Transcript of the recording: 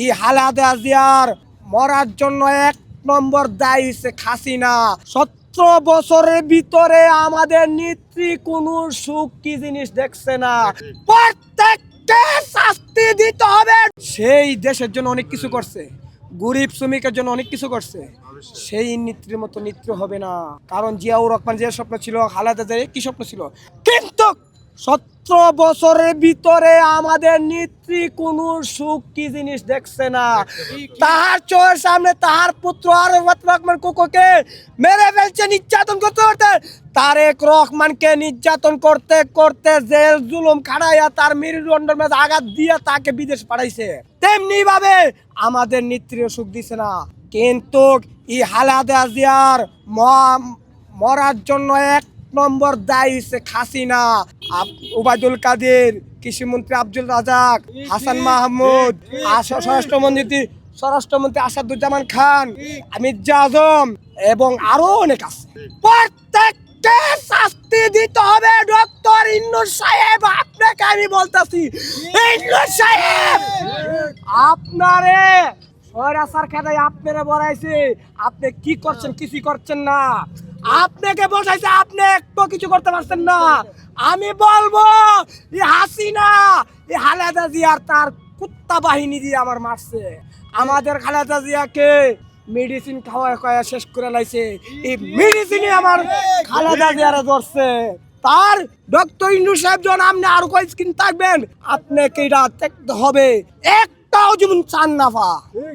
এই খালেদা জিয়ার মরার জন্য এক নম্বর দায়ী হচ্ছে হাসিনা। 17 বছরের ভিতরে আমাদের নেত্রী কোনো সুখ কি জিনিস দেখছে না। প্রত্যেককে শাস্তি দিতে হবে। সেই দেশের জন্য অনেক কিছু করছে, গরিব শ্রমিকের জন্য অনেক কিছু করছে। সেই নেত্রীর মতো নেত্রী হবে না। কারণ জিয়াউর রহমান যে স্বপ্ন ছিল, খালেদা জিয়ার কি স্বপ্ন ছিল। কিন্তু 17 বছরের ভিতরে আমাদের নেত্রী কোনো সুখ কি জিনিস দেখছে না। তাহার চোখের সামনে তাহার পুত্র আরফাত রহমান কোকোকে মেরে ফেলছে, নির্যাতন করতে করতে। তারেক রহমানকে নির্যাতন করতে করতে জেল জুলুম খাড়াইয়া তার মেরুদণ্ডের মধ্যে আঘাত দিয়ে তাকে বিদেশ পাঠাইছে। তেমনি ভাবে আমাদের নেত্রীও সুখ দিছে না। কিন্তু এই খালেদা জিয়ার মরার জন্য এক নম্বর দায়ী হচ্ছে হাসিনা। ওবায়দুল কাদের, কৃষিমন্ত্রী আব্দুল রাজাক, হাসান মাহমুদ, স্বরাষ্ট্রমন্ত্রী আসাদুজ্জামান খান, মির্জা আজম এবং আরো অনেক আছে। প্রত্যেককে শাস্তি দিতে হবে। ডক্টর ইউনূস সাহেব, আপনাকে আমি বলতেছি, ইউনূস সাহেব আপনারে স্বৈরাচার খেদাই আপনারা বলাইছে। আপনি কি করছেন? কিছুই করছেন না। আপনাকে বসাইছে, আপনি একটু কিছু করতে পারছেন না। আমি বলবো এই হাসিনা, এই খালেদা জিয়ার তার কুত্তা বাহিনী দিয়ে আমার মারছে। আমাদের খালেদা জিয়াকে মেডিসিন খাওয়া শেষ করে লাইছে। এই মেডিসিনই আমার খালেদা জিয়ারে ধরছে। তার ডক্টর ইউনূস সাহেব যখন আপনি আরো কয়েক স্কিন থাকবেন, আপনাকে এটা দেখতে হবে। একটাও যেমন চান না পা।